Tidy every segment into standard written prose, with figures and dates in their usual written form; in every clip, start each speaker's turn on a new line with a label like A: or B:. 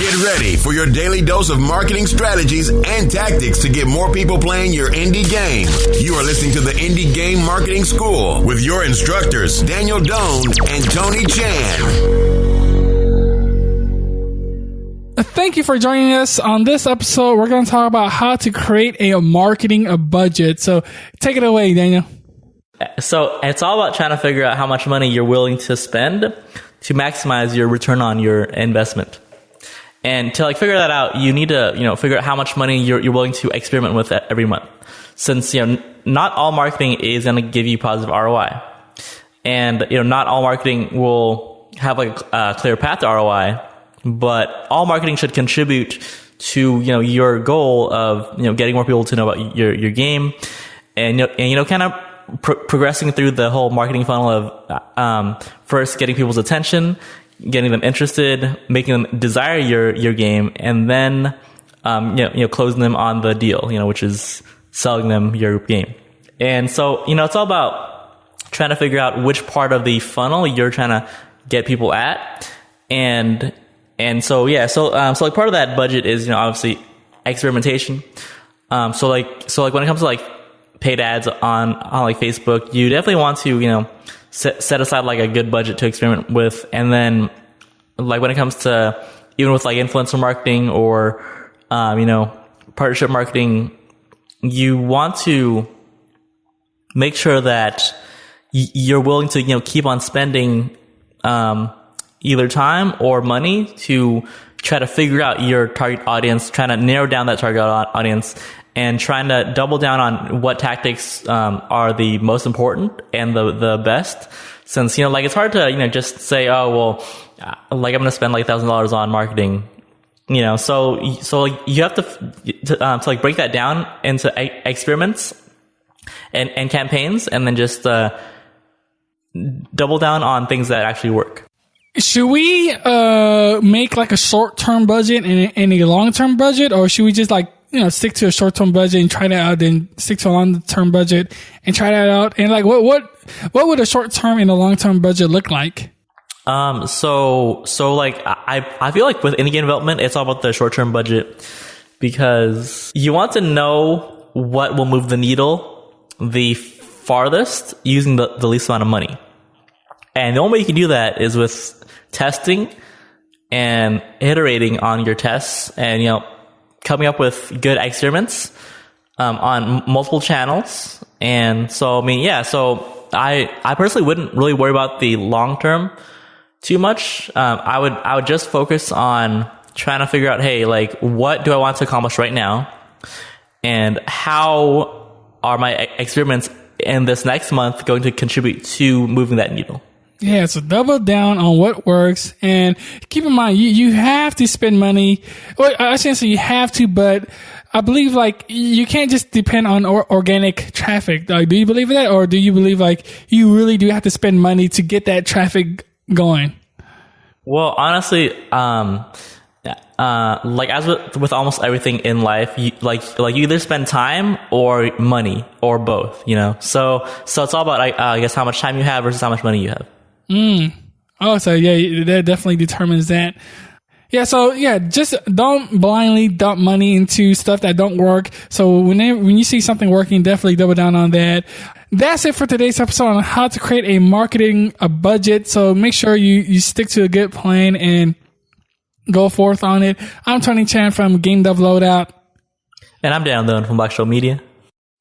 A: Get ready for your daily dose of marketing strategies and tactics to get more people playing your indie game. You are listening to the Indie Game Marketing School with your instructors, Daniel Doan and Tony Chan.
B: Thank you for joining us on this episode. We're going to talk about how to create a marketing budget. So take it away, Daniel.
C: So it's all about trying to figure out how much money you're willing to spend to maximize your return on your investment. And to figure that out, you need to, figure out how much money you're willing to experiment with every month. Since, not all marketing is going to give you positive ROI. And, not all marketing will have a clear path to ROI. But all marketing should contribute to, your goal of, getting more people to know about your game and kind of progressing through the whole marketing funnel of, first getting people's attention, getting them interested, making them desire your game, and then, closing them on the deal, which is selling them your game. And so, it's all about trying to figure out which part of the funnel you're trying to get people at. And so part of that budget is, obviously experimentation. So when it comes to paid ads on Facebook, you definitely want to, set aside a good budget to experiment with. And then when it comes to even with influencer marketing or, partnership marketing, you want to make sure that you're willing to, keep on spending, either time or money to try to figure out your target audience, trying to narrow down that target audience, and trying to double down on what tactics are the most important and the best. Since it's hard to just say, oh well, I'm going to spend $1,000 on marketing. So you have to break that down into experiments and campaigns, and then just double down on things that actually work.
B: Should we make a short-term budget and a long-term budget, or should we just stick to a short-term budget and try that out, then stick to a long-term budget and try that out? And what would a short-term and a long-term budget look like?
C: I feel with indie game development, it's all about the short-term budget, because you want to know what will move the needle the farthest using the least amount of money. And the only way you can do that is with testing and iterating on your tests and, coming up with good experiments, on multiple channels. And so, I personally wouldn't really worry about the long term too much. I would just focus on trying to figure out, hey, what do I want to accomplish right now? And how are my experiments in this next month going to contribute to moving that needle?
B: Yeah, so double down on what works, and keep in mind, you have to spend money. Well, I shouldn't say you have to, but I believe you can't just depend on organic traffic. Do you believe that, or do you believe you really do have to spend money to get that traffic going?
C: Well, honestly, as with almost everything in life, you you either spend time or money or both. So it's all about I guess how much time you have versus how much money you have.
B: Oh, so yeah, that definitely determines that. Yeah, so yeah, just don't blindly dump money into stuff that don't work. So when you see something working, definitely double down on that. That's it for today's episode on how to create a marketing budget. So make sure you stick to a good plan and go forth on it. I'm Tony Chan from Game Dev Loadout.
C: And I'm Dan Doan from Black Show Media.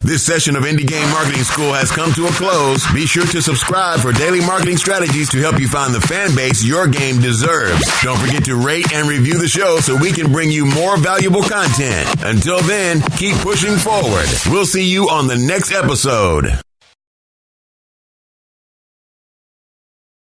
A: This session of Indie Game Marketing School has come to a close. Be sure to subscribe for daily marketing strategies to help you find the fan base your game deserves. Don't forget to rate and review the show so we can bring you more valuable content. Until then, keep pushing forward. We'll see you on the next episode.